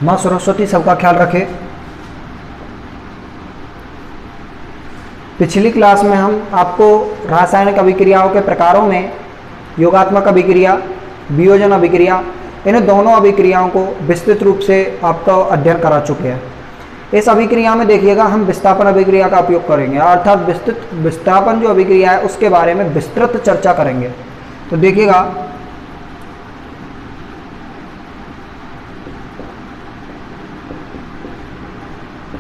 माँ सरस्वती सबका ख्याल रखे। पिछली क्लास में हम आपको रासायनिक अभिक्रियाओं के प्रकारों में योगात्मक अभिक्रिया, वियोजन अभिक्रिया, इन दोनों अभिक्रियाओं को विस्तृत रूप से आपका अध्ययन करा चुके हैं। इस अभिक्रिया में देखिएगा हम विस्थापन अभिक्रिया का उपयोग करेंगे, अर्थात विस्थापन जो अभिक्रिया है उसके बारे में विस्तृत चर्चा करेंगे। तो देखिएगा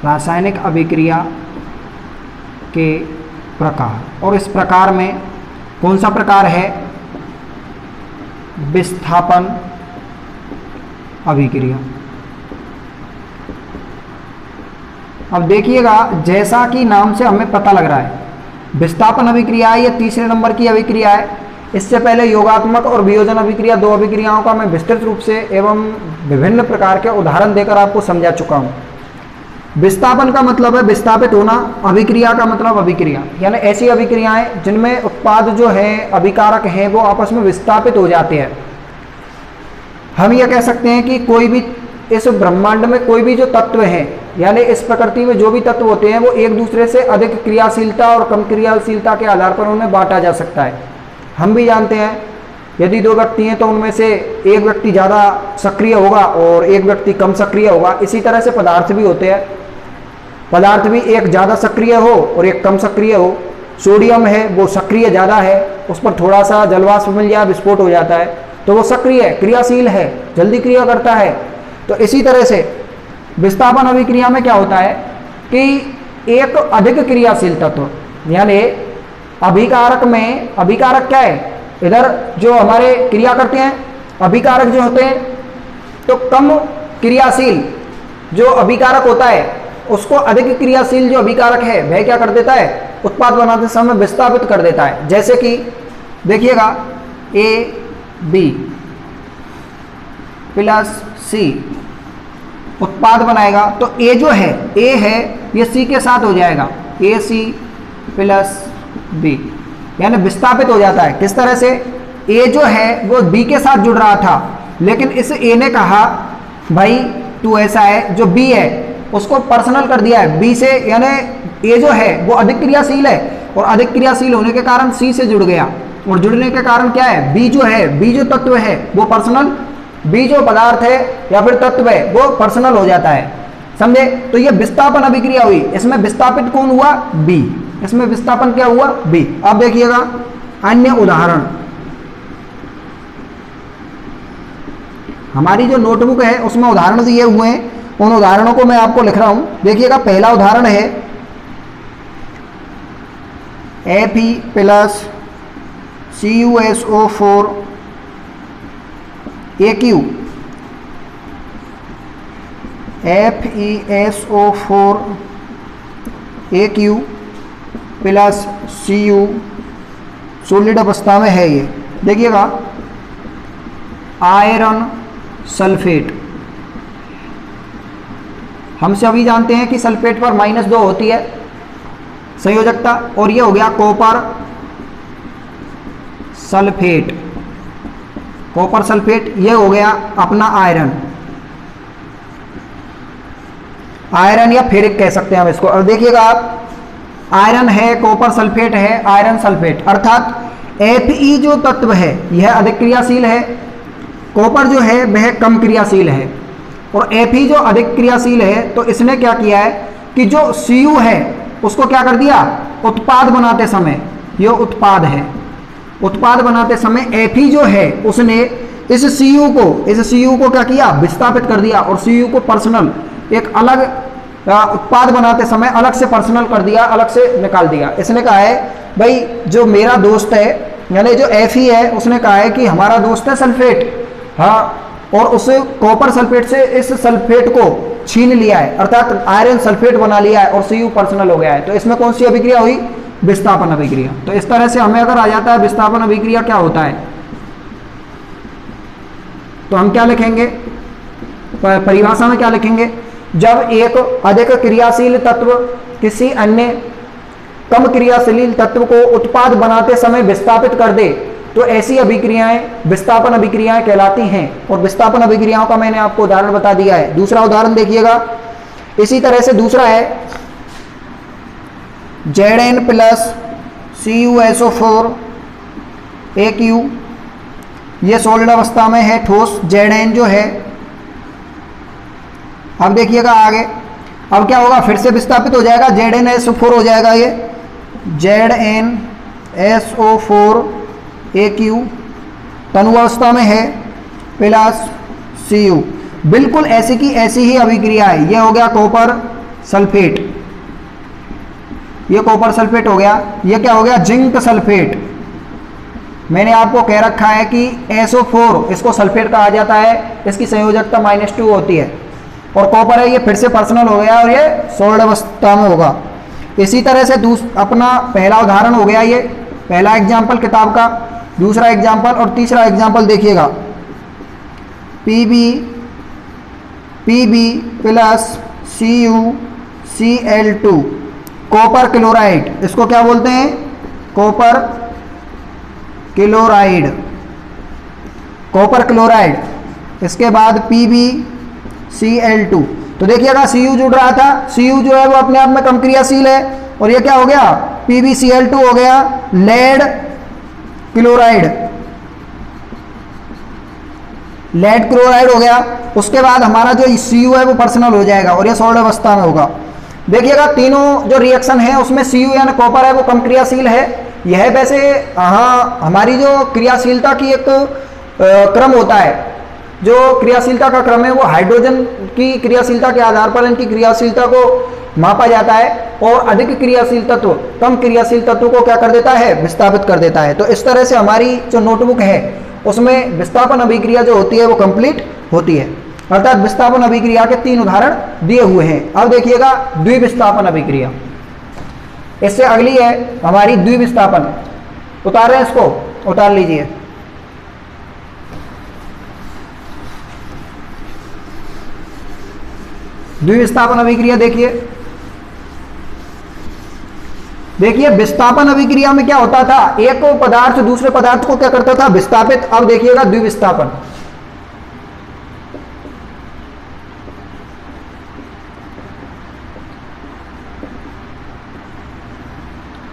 रासायनिक अभिक्रिया के प्रकार, और इस प्रकार में कौन सा प्रकार है? विस्थापन अभिक्रिया। अब देखिएगा जैसा कि नाम से हमें पता लग रहा है विस्थापन अभिक्रिया है, ये तीसरे नंबर की अभिक्रिया है। इससे पहले योगात्मक और वियोजन अभिक्रिया, दो अभिक्रियाओं का मैं विस्तृत रूप से एवं विभिन्न प्रकार के उदाहरण देकर आपको समझा चुका हूँ। विस्थापन का मतलब है विस्थापित होना, अभिक्रिया का मतलब अभिक्रिया, यानी ऐसी अभिक्रियाएं जिनमें उत्पाद जो है अभिकारक हैं वो आपस में विस्थापित हो जाते हैं। हम ये कह सकते हैं कि कोई भी इस ब्रह्मांड में कोई भी जो तत्व है, यानी इस प्रकृति में जो भी तत्व होते हैं वो एक दूसरे से अधिक क्रियाशीलता और कम क्रियाशीलता के आधार पर उन्हें बांटा जा सकता है। हम भी जानते हैं यदि दो व्यक्ति हैं तो उनमें से एक व्यक्ति ज़्यादा सक्रिय होगा और एक व्यक्ति कम सक्रिय होगा। इसी तरह से पदार्थ भी होते हैं, पदार्थ भी एक ज़्यादा सक्रिय हो और एक कम सक्रिय हो। सोडियम है वो सक्रिय ज़्यादा है, उस पर थोड़ा सा जलवाष्प मिल जाए विस्फोट हो जाता है, तो वो सक्रिय है, क्रियाशील है, जल्दी क्रिया करता है। तो इसी तरह से विस्थापन अभिक्रिया में क्या होता है कि एक अधिक क्रियाशील तत्व, यानी अभिकारक में, अभिकारक क्या है? इधर जो हमारे क्रिया करते हैं अभिकारक जो होते हैं, तो कम क्रियाशील जो अभिकारक होता है उसको अधिक क्रियाशील जो अभिकारक है वह क्या कर देता है? उत्पाद बनाते समय विस्थापित कर देता है। जैसे कि देखिएगा AB प्लस C उत्पाद बनाएगा तो A जो है, A है ये C के साथ हो जाएगा, AC प्लस B, यानी विस्थापित हो जाता है। किस तरह से? A जो है वो B के साथ जुड़ रहा था, लेकिन इस A ने कहा भाई तू ऐसा है, जो B है उसको पर्सनल कर दिया है B से, यानी A जो है वो अधिक क्रियाशील है और अधिक क्रियाशील होने के कारण C से जुड़ गया, और जुड़ने के कारण क्या है? B जो है, B जो तत्व है वो पर्सनल, B जो पदार्थ है या फिर तत्व है वो पर्सनल हो जाता है, समझे? तो ये विस्थापन अभिक्रिया हुई। इसमें विस्थापित कौन हुआ? B। इसमें विस्थापन क्या हुआ? B। अब देखिएगा अन्य उदाहरण, हमारी जो नोटबुक है उसमें उदाहरण दिए हुए हैं, उन उदाहरणों को मैं आपको लिख रहा हूं। देखिएगा पहला उदाहरण है Fe plus CuSO4 AQ, FeSO4 AQ plus Cu solid अवस्था में है। ये देखिएगा आयरन सल्फेट, हमसे अभी जानते हैं कि सल्फेट पर -2 होती है संयोजकता, और ये हो गया कॉपर सल्फेट, कॉपर सल्फेट, ये हो गया अपना आयरन, आयरन या फेरिक कह सकते हैं हम इसको। और देखिएगा आप आयरन है, कॉपर सल्फेट है, आयरन सल्फेट, अर्थात Fe जो तत्व है यह अधिक क्रियाशील है, कॉपर जो है वह कम क्रियाशील है, और Fe जो अधिक क्रियाशील है तो इसने क्या किया है कि जो Cu है उसको क्या कर दिया? उत्पाद बनाते समय, ये उत्पाद है, उत्पाद बनाते समय Fe जो है उसने इस Cu को क्या किया? विस्थापित कर दिया, और Cu को पर्सनल एक अलग उत्पाद बनाते समय अलग से पर्सनल कर दिया, अलग से निकाल दिया। इसने कहा है भाई जो मेरा दोस्त है, यानी जो Fe है उसने कहा है कि हमारा दोस्त है सल्फेट, हाँ, और उस कॉपर सल्फेट से इस सल्फेट को छीन लिया है, अर्थात आयरन सल्फेट बना लिया है, और Cu पर्सनल हो गया है। तो इसमें कौन सी अभिक्रिया हुई? विस्थापन अभिक्रिया। तो इस तरह से हमें अगर आ जाता है विस्थापन अभिक्रिया क्या होता है, तो हम क्या लिखेंगे? परिभाषा में क्या लिखेंगे? जब एक अधिक क्रियाशील तत्व किसी अन्य कम क्रियाशील तत्व को उत्पाद बनाते समय विस्थापित कर दे तो ऐसी अभिक्रियाएं विस्थापन अभिक्रियाएं कहलाती हैं। और विस्थापन अभिक्रियाओं का मैंने आपको उदाहरण बता दिया है। दूसरा उदाहरण देखिएगा, इसी तरह से दूसरा है Zn प्लस CuSO4 AQ, ये सॉलिड अवस्था में है ठोस Zn जो है। अब देखिएगा आगे, अब क्या होगा, फिर से विस्थापित हो जाएगा, ZnSO4 हो जाएगा, ये ZnSO4 AQ तनु अवस्था में है प्लस Cu। बिल्कुल ऐसी की ऐसी ही अभिक्रिया है। ये हो गया कॉपर सल्फेट, ये कॉपर सल्फेट हो गया। ये क्या हो गया, जिंक सल्फेट। मैंने आपको कह रखा है कि SO4 इसको सल्फेट कहा जाता है, इसकी संयोजकता -2 होती है। और कॉपर है, ये फिर से पर्सनल हो गया और ये सॉलिड अवस्था में होगा। इसी तरह से अपना पहला उदाहरण हो गया, ये पहला एग्जाम्पल किताब का। दूसरा एग्जाम्पल और तीसरा एग्जाम्पल देखिएगा, Pb plus CuCl2 copper chloride, इसको क्या बोलते हैं, कॉपर क्लोराइड, कॉपर क्लोराइड। इसके बाद PbCl2। तो देखिएगा Cu जुड़ रहा था, Cu जो है वो अपने आप में कम क्रियाशील है, और ये क्या हो गया, PbCl2 हो गया लेड क्लोराइड, लेड क्लोराइड हो गया। उसके बाद हमारा जो Cu है वो पर्सनल हो जाएगा और ये सॉलिड अवस्था में होगा। देखिएगा तीनों जो रिएक्शन है उसमें Cu यानी कॉपर है वो कम क्रियाशील है। यह वैसे हाँ हमारी जो क्रियाशीलता की एक क्रम होता है, जो क्रियाशीलता का क्रम है वो हाइड्रोजन की क्रियाशीलता के आधार पर इनकी क्रियाशीलता को मापा जाता है, और अधिक क्रियाशील तत्व कम क्रियाशील तत्व को क्या कर देता है, विस्थापित कर देता है। तो इस तरह से हमारी जो नोटबुक है उसमें विस्थापन अभिक्रिया जो होती है वो कंप्लीट होती है। अर्थात विस्थापन अभिक्रिया के 3 उदाहरण दिए हुए हैं। अब देखिएगा द्विविस्थापन अभिक्रिया, इससे अगली है हमारी द्विविस्थापन। उतार रहे हैं इसको, उतार लीजिए। द्विविस्थापन अभिक्रिया देखिए विस्थापन अभिक्रिया में क्या होता था, एक पदार्थ दूसरे पदार्थ को क्या करता था, विस्थापित। अब देखिएगा द्विविस्थापन,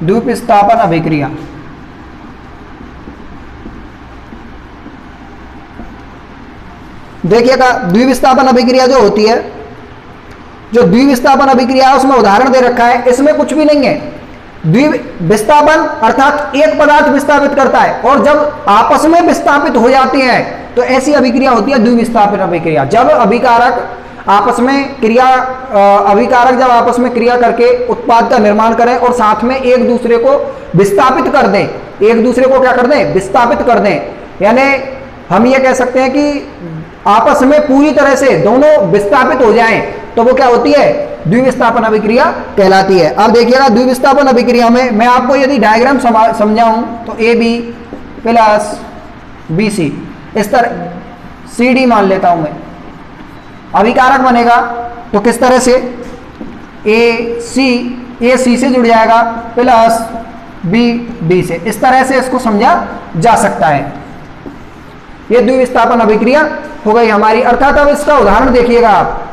द्विविस्थापन अभिक्रिया। देखिएगा द्विविस्थापन अभिक्रिया जो होती है, जो द्विविस्थापन अभिक्रिया है उसमें उदाहरण दे रखा है, इसमें कुछ भी नहीं है। द्विविस्थापन अर्थात एक पदार्थ विस्थापित करता है और जब आपस में विस्थापित हो जाती है तो ऐसी अभिक्रिया होती है द्विविस्थापन अभिक्रिया। जब अभिकारक आपस में क्रिया अभिकारक जब आपस में क्रिया करके उत्पाद का निर्माण करें और साथ में एक दूसरे को विस्थापित कर दें, एक दूसरे को क्या कर दें, विस्थापित कर दें। यानी हम ये कह सकते हैं कि आपस में पूरी तरह से दोनों विस्थापित हो जाएं, तो वो क्या होती है, द्विविस्थापन अभिक्रिया कहलाती है। अब देखिएगा द्विविस्थापन अभिक्रिया में मैं आपको यदि डायग्राम समझाऊं तो AB प्लस BC, इस तरह CD मान लेता हूं मैं, अभिकारक बनेगा तो किस तरह से, AC से जुड़ जाएगा प्लस B से, इस तरह से इसको समझा जा सकता है। ये द्विविस्थापन अभिक्रिया हो गई हमारी। अर्थात अब इसका उदाहरण देखिएगा आप,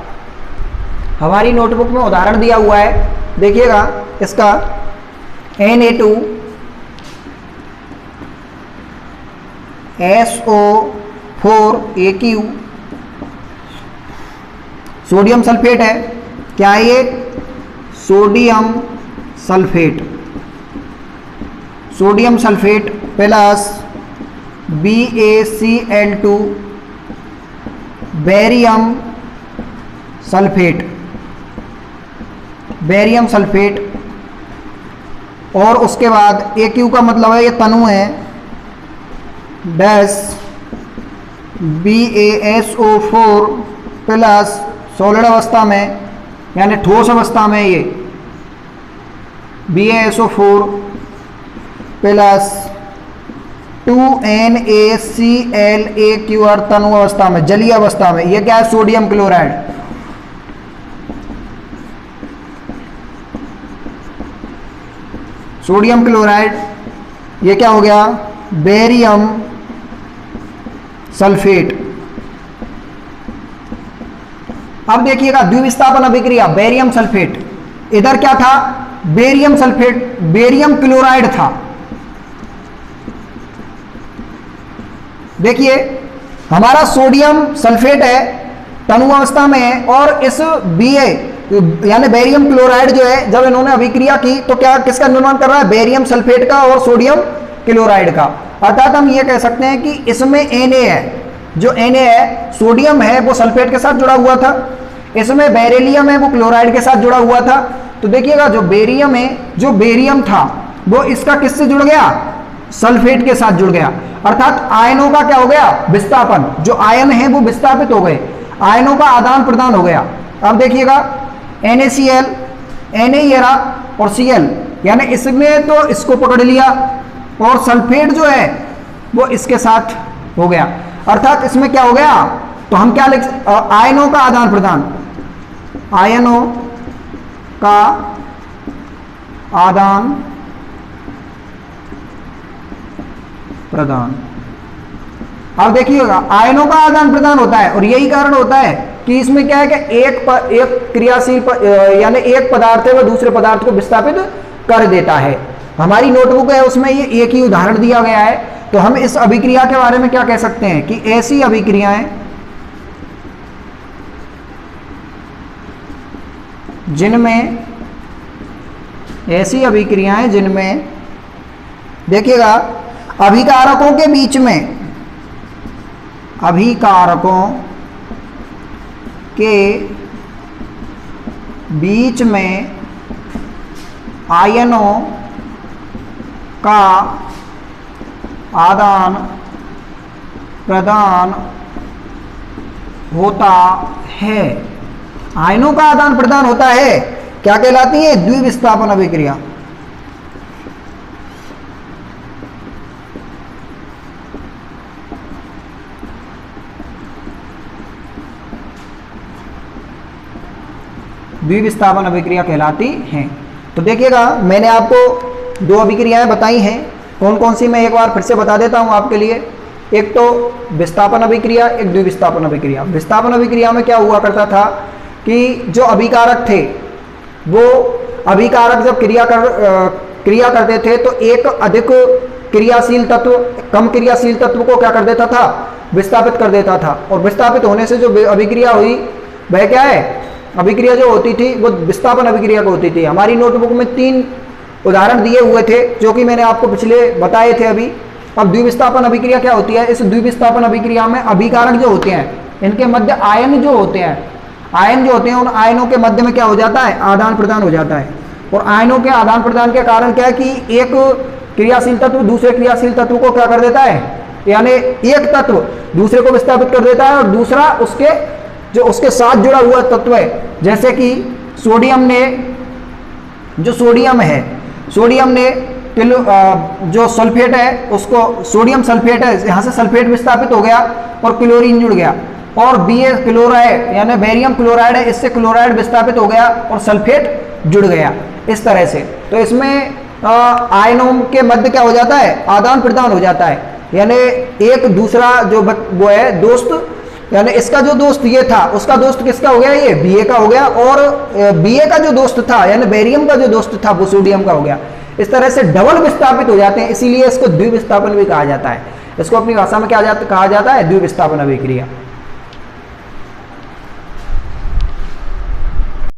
हमारी नोटबुक में उदाहरण दिया हुआ है, देखिएगा इसका Na2SO4AQ सोडियम सल्फेट है। क्या है ये, sodium sulphate, sodium sulphate plus BaCl2 barium sulphate, barium sulphate. और उसके बाद AQ का मतलब है ये तनु है, डैश BaSO4 प्लस सॉलिड अवस्था में यानी ठोस अवस्था में ये BaSO4 प्लस 2NaClAQ और तनु अवस्था में, जलीय अवस्था में ये क्या है, सोडियम क्लोराइड। सोडियम क्लोराइड ये क्या हो गया, बेरियम सल्फेट। अब देखिएगा द्विविस्थापन अभिक्रिया बेरियम सल्फेट, इधर क्या था, बेरियम सल्फेट, बेरियम क्लोराइड था। देखिए हमारा सोडियम सल्फेट है, तनु अवस्था में है, और इस Ba यानी बेरियम क्लोराइड जो है, जब इन्होंने अभिक्रिया की तो क्या किसका निर्माण कर रहा है, बेरियम सल्फेट का और सोडियम क्लोराइड का। अर्थात हम ये कह सकते हैं कि इसमें Na है, जो Na है सोडियम है वो सल्फेट के साथ जुड़ा हुआ था, इसमें बेरिलियम है वो क्लोराइड के साथ जुड़ा हुआ था। तो देखिएगा जो बेरियम है, जो बेरियम था वो इसका किससे जुड़ गया, सल्फेट के साथ जुड़ गया। अर्थात आयनों का क्या हो गया, विस्थापन, जो आयन है वो विस्थापित हो गए, आयनों का आदान प्रदान हो गया। अब देखिएगा NaCl, Na ये रहा और Cl, यानी इसने तो इसको पकड़ लिया और सल्फेट जो है वो इसके साथ हो गया। अर्थात इसमें क्या हो गया, तो हम क्या लिख, आयनों का आदान प्रदान, आयनों का आदान प्रदान। अब देखिएगा आयनों का आदान प्रदान होता है और यही कारण होता है कि इसमें क्या है कि एक क्रियाशील यानी एक पदार्थ है वह दूसरे पदार्थ को विस्थापित कर देता है। हमारी नोटबुक है उसमें ये एक ही उदाहरण दिया गया है। तो हम इस अभिक्रिया के बारे में क्या कह सकते हैं कि ऐसी अभिक्रियाएं जिनमें देखिएगा अभिकारकों के बीच में, अभिकारकों के बीच में आयनों का आदान प्रदान होता है। आयनों का आदान प्रदान होता है, क्या कहलाती है, द्विविस्थापन अभिक्रिया। द्विविस्थापन अभिक्रिया कहलाती हैं। तो देखिएगा मैंने आपको दो अभिक्रियाएं बताई हैं, कौन कौन सी मैं एक बार फिर से बता देता हूं आपके लिए। एक तो विस्थापन अभिक्रिया, एक द्विविस्थापन अभिक्रिया। विस्थापन अभिक्रिया में क्या हुआ करता था कि जो अभिकारक थे वो अभिकारक जब क्रिया करते थे तो एक अधिक क्रियाशील तत्व कम क्रियाशील तत्व को क्या कर देता था, विस्थापित कर देता था। और विस्थापित होने से जो अभिक्रिया हुई वह क्या है, अभिक्रिया जो होती थी वो विस्थापन अभिक्रिया को होती थी। हमारी नोटबुक में 3 उदाहरण दिए हुए थे जो कि मैंने आपको पिछले बताए थे अभी। अब द्विविस्थापन अभिक्रिया क्या होती है, इस द्विविस्थापन अभिक्रिया में अभिकारक जो होते हैं इनके मध्य आयन जो होते हैं उन आयनों के मध्य में क्या हो जाता है, आदान प्रदान हो जाता है। और आयनों के आदान प्रदान के कारण क्या है कि एक क्रियाशील तत्व दूसरे क्रियाशील तत्व को क्या कर देता है, यानी एक तत्व दूसरे को विस्थापित कर देता है और दूसरा उसके साथ जुड़ा हुआ तत्व है। जैसे कि सोडियम ने जो सल्फेट है उसको, सोडियम सल्फेट है, यहाँ से सल्फेट विस्थापित हो गया और क्लोरीन जुड़ गया। और Ba क्लोराइड यानी बेरियम क्लोराइड है, इससे क्लोराइड विस्थापित हो गया और सल्फेट जुड़ गया। इस तरह से तो इसमें आयनों के मध्य क्या हो जाता है, आदान प्रदान हो जाता है। यानी एक दूसरा जो वो है दोस्त, यानी इसका जो दोस्त ये था उसका दोस्त किसका हो गया, ये Ba का हो गया। और Ba का जो दोस्त था यानी बेरियम का जो दोस्त था वो सोडियम का हो गया। इस तरह से डबल विस्थापित हो जाते हैं, इसीलिए इसको द्विविस्थापन भी कहा जाता है। इसको अपनी भाषा में क्या कहा जाता है, द्विविस्थापन अभिक्रिया।